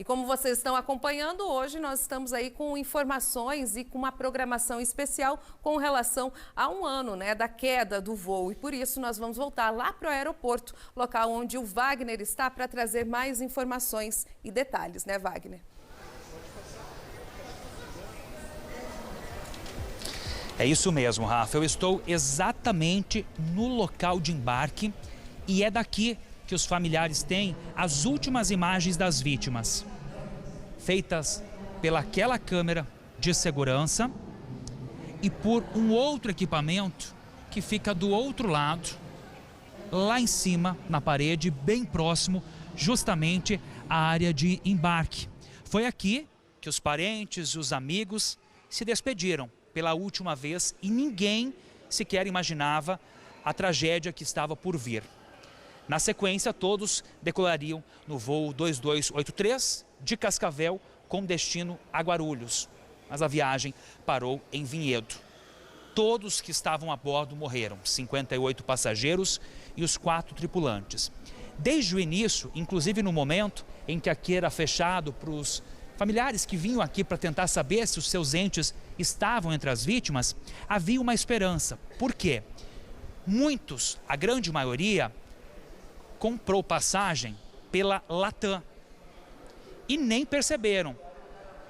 E como vocês estão acompanhando, hoje nós estamos aí com informações e com uma programação especial com relação a um ano, né, da queda do voo. E por isso nós vamos voltar lá para o aeroporto, local onde o Wagner está, para trazer mais informações e detalhes, né, Wagner? É isso mesmo, Rafa. Eu estou exatamente no local de embarque e é daqui que os familiares têm as últimas imagens das vítimas, feitas pelaquela câmera de segurança e por um outro equipamento que fica do outro lado, lá em cima, na parede, bem próximo, justamente à área de embarque. Foi aqui que os parentes e os amigos se despediram pela última vez e ninguém sequer imaginava a tragédia que estava por vir. Na sequência, todos decolariam no voo 2283 de Cascavel com destino a Guarulhos. Mas a viagem parou em Vinhedo. Todos que estavam a bordo morreram, 58 passageiros e os 4 tripulantes. Desde o início, inclusive no momento em que aqui era fechado para os familiares que vinham aqui para tentar saber se os seus entes estavam entre as vítimas, havia uma esperança. Por quê? Muitos, a grande maioria, comprou passagem pela Latam e nem perceberam,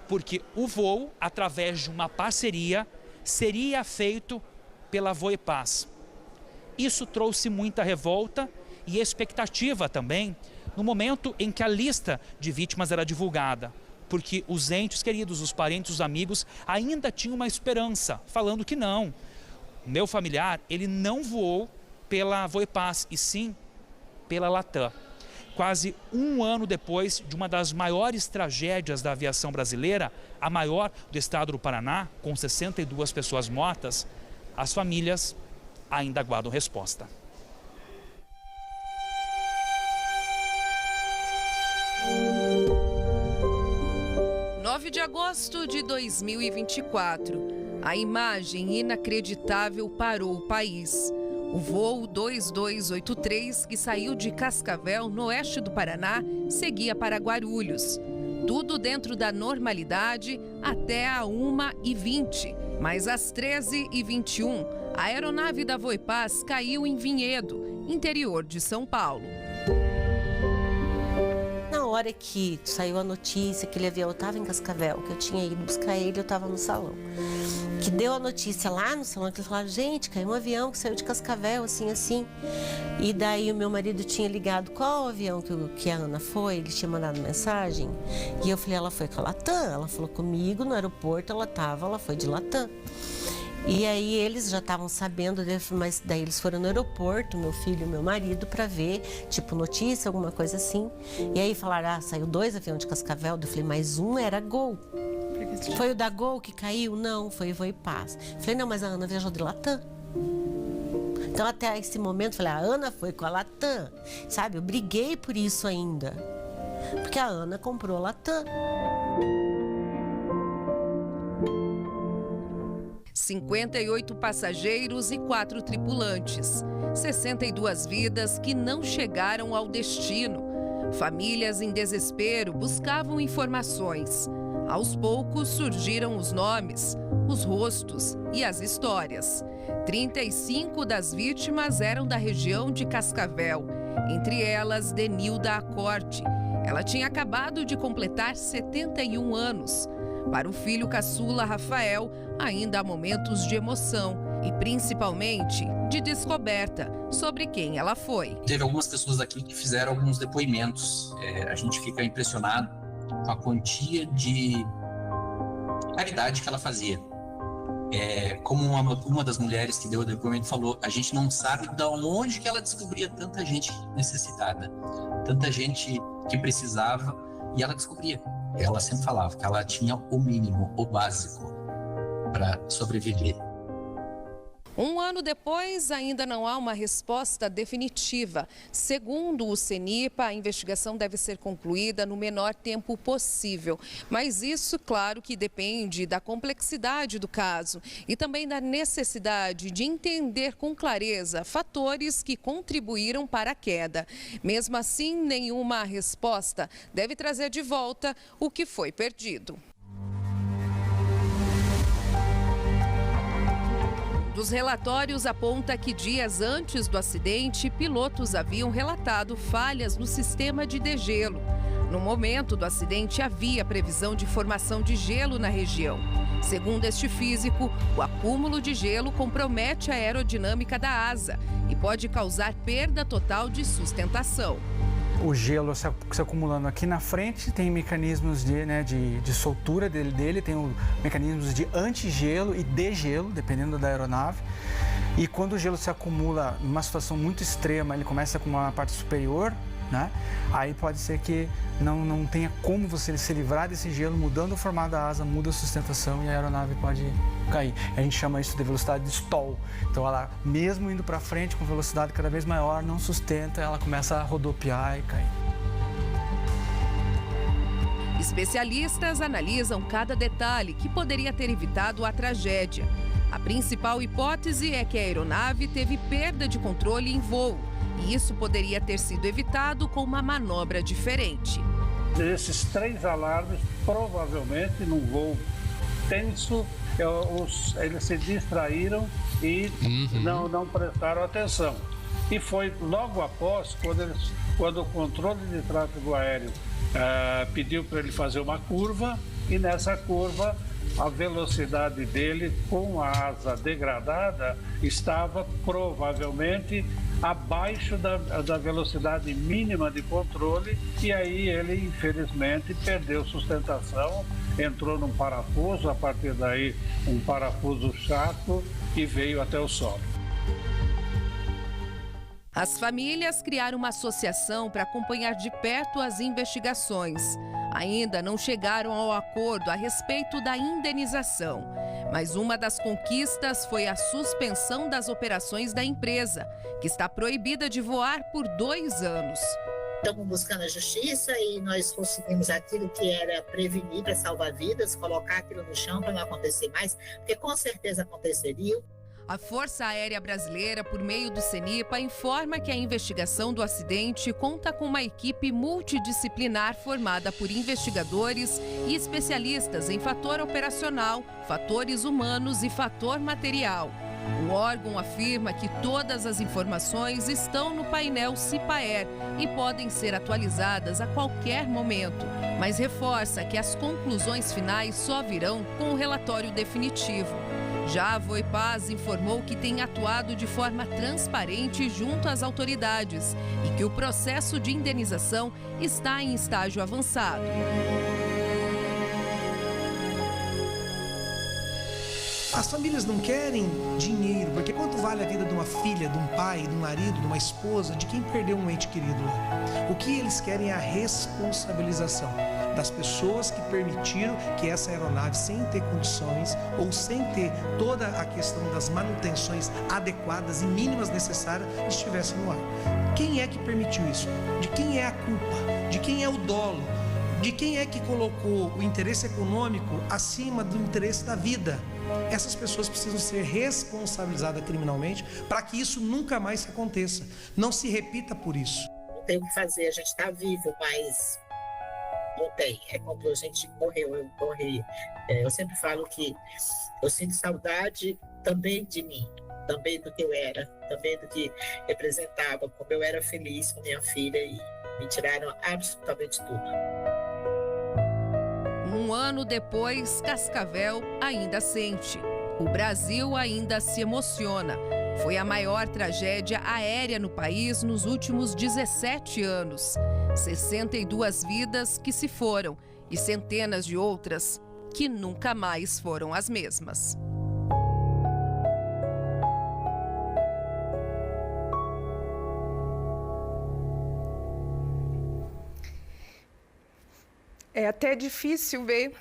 porque o voo, através de uma parceria, seria feito pela Voipaz. Isso trouxe muita revolta e expectativa também no momento em que a lista de vítimas era divulgada, porque os entes queridos, os parentes, os amigos ainda tinham uma esperança, falando que não. O meu familiar, ele não voou pela Voipaz, e sim pela Latam. Quase um ano depois de uma das maiores tragédias da aviação brasileira, a maior do estado do Paraná, com 62 pessoas mortas, as famílias ainda aguardam resposta. De agosto de 2024, a imagem inacreditável parou o país. O voo 2283, que saiu de Cascavel, no oeste do Paraná, seguia para Guarulhos. Tudo dentro da normalidade até a 1h20. Mas às 13h21, a aeronave da Voipaz caiu em Vinhedo, interior de São Paulo. Na hora que saiu a notícia que ele havia, eu estava em Cascavel, que eu tinha ido buscar ele, eu estava no salão. Que deu a notícia lá no salão, que ele falou, gente, caiu um avião que saiu de Cascavel, assim, assim. E daí o meu marido tinha ligado qual avião que a Ana foi, ele tinha mandado mensagem. E eu falei, ela foi com a Latam. Ela falou comigo no aeroporto, ela foi de Latam. E aí eles já estavam sabendo, mas daí eles foram no aeroporto, meu filho e meu marido, para ver, tipo, notícia, alguma coisa assim. E aí falaram, saiu 2 aviões de Cascavel. Eu falei, mas um era Gol. Foi o da Gol que caiu? Não, foi o Voipaz. Falei, não, mas a Ana viajou de Latam. Então até esse momento, falei, a Ana foi com a Latam. Sabe, eu briguei por isso ainda. Porque a Ana comprou a Latam. 58 passageiros e 4 tripulantes. 62 vidas que não chegaram ao destino. Famílias em desespero buscavam informações. Aos poucos surgiram os nomes, os rostos e as histórias. 35 das vítimas eram da região de Cascavel. Entre elas, Denilda Acorte. Ela tinha acabado de completar 71 anos. Para o filho caçula Rafael, ainda há momentos de emoção e principalmente de descoberta sobre quem ela foi. Teve algumas pessoas aqui que fizeram alguns depoimentos. A gente fica impressionado com a quantia de caridade que ela fazia. Como uma das mulheres que deu o depoimento falou, a gente não sabe de onde que ela descobria tanta gente necessitada, tanta gente que precisava, e ela descobria. Ela sempre falava que ela tinha o mínimo, o básico, para sobreviver. Um ano depois, ainda não há uma resposta definitiva. Segundo o CENIPA, a investigação deve ser concluída no menor tempo possível. Mas isso, claro, que depende da complexidade do caso e também da necessidade de entender com clareza fatores que contribuíram para a queda. Mesmo assim, nenhuma resposta deve trazer de volta o que foi perdido. Os relatórios apontam que dias antes do acidente, pilotos haviam relatado falhas no sistema de degelo. No momento do acidente, havia previsão de formação de gelo na região. Segundo este físico, o acúmulo de gelo compromete a aerodinâmica da asa e pode causar perda total de sustentação. O gelo se acumulando aqui na frente, tem mecanismos de soltura dele, tem mecanismos de antigelo e degelo, dependendo da aeronave. E quando o gelo se acumula numa situação muito extrema, ele começa com uma parte superior, né? Aí pode ser que não tenha como você se livrar desse gelo, mudando o formato da asa, muda a sustentação e a aeronave pode cair. A gente chama isso de velocidade de stall. Então ela, mesmo indo para frente com velocidade cada vez maior, não sustenta, ela começa a rodopiar e cair. Especialistas analisam cada detalhe que poderia ter evitado a tragédia. A principal hipótese é que a aeronave teve perda de controle em voo. E isso poderia ter sido evitado com uma manobra diferente. Esses 3 alarmes, provavelmente, num voo tenso, eles se distraíram e não prestaram atenção. E foi logo após, quando o controle de tráfego aéreo pediu para ele fazer uma curva, e nessa curva a velocidade dele com a asa degradada estava provavelmente abaixo da velocidade mínima de controle, e aí ele infelizmente perdeu sustentação, entrou num parafuso, a partir daí um parafuso chato, e veio até o solo. As famílias criaram uma associação para acompanhar de perto as investigações. Ainda não chegaram ao acordo a respeito da indenização. Mas uma das conquistas foi a suspensão das operações da empresa, que está proibida de voar por 2 anos. Estamos buscando a justiça e nós conseguimos aquilo que era prevenir para salvar vidas, colocar aquilo no chão para não acontecer mais, porque com certeza aconteceria. A Força Aérea Brasileira, por meio do CENIPA, informa que a investigação do acidente conta com uma equipe multidisciplinar formada por investigadores e especialistas em fator operacional, fatores humanos e fator material. O órgão afirma que todas as informações estão no painel CIPAER e podem ser atualizadas a qualquer momento, mas reforça que as conclusões finais só virão com o relatório definitivo. Já a Voipaz informou que tem atuado de forma transparente junto às autoridades e que o processo de indenização está em estágio avançado. As famílias não querem dinheiro, porque quanto vale a vida de uma filha, de um pai, de um marido, de uma esposa, de quem perdeu um ente querido lá? O que eles querem é a responsabilização das pessoas que permitiram que essa aeronave, sem ter condições ou sem ter toda a questão das manutenções adequadas e mínimas necessárias, estivesse no ar. Quem é que permitiu isso? De quem é a culpa? De quem é o dolo? De quem é que colocou o interesse econômico acima do interesse da vida? Essas pessoas precisam ser responsabilizadas criminalmente para que isso nunca mais aconteça. Não se repita por isso. Não tem o que fazer, a gente está vivo, mas não tem. É quando a gente morreu, eu morri. Eu sempre falo que eu sinto saudade também de mim, também do que eu era, também do que representava, como eu era feliz com minha filha e me tiraram absolutamente tudo. Um ano depois, Cascavel ainda sente. O Brasil ainda se emociona. Foi a maior tragédia aérea no país nos últimos 17 anos. 62 vidas que se foram e centenas de outras que nunca mais foram as mesmas. É até difícil ver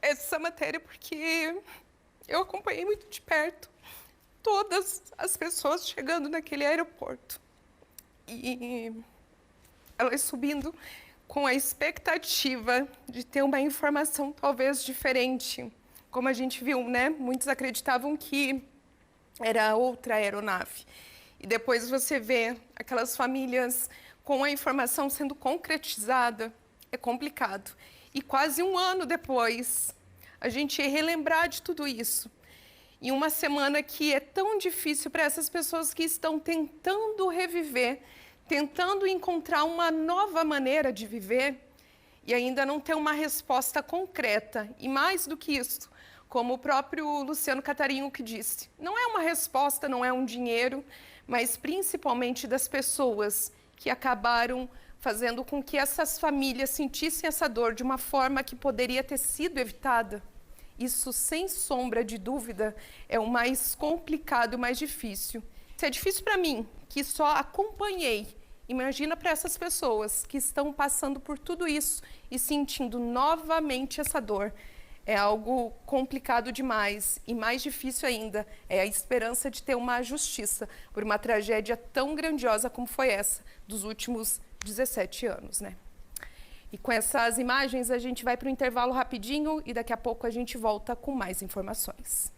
essa matéria porque eu acompanhei muito de perto todas as pessoas chegando naquele aeroporto. E elas subindo com a expectativa de ter uma informação talvez diferente. Como a gente viu, né? Muitos acreditavam que era outra aeronave. E depois você vê aquelas famílias com a informação sendo concretizada, é complicado. E quase um ano depois, a gente relembrar de tudo isso. Em uma semana que é tão difícil para essas pessoas que estão tentando reviver, tentando encontrar uma nova maneira de viver e ainda não tem uma resposta concreta. E mais do que isso, como o próprio Luciano Catarinho que disse, não é uma resposta, não é um dinheiro, mas principalmente das pessoas que acabaram fazendo com que essas famílias sentissem essa dor de uma forma que poderia ter sido evitada. Isso, sem sombra de dúvida, é o mais complicado e o mais difícil. Isso é difícil para mim, que só acompanhei. Imagina para essas pessoas que estão passando por tudo isso e sentindo novamente essa dor. É algo complicado demais e mais difícil ainda é a esperança de ter uma justiça por uma tragédia tão grandiosa como foi essa dos últimos 17 anos, né? E com essas imagens a gente vai para o intervalo rapidinho e daqui a pouco a gente volta com mais informações.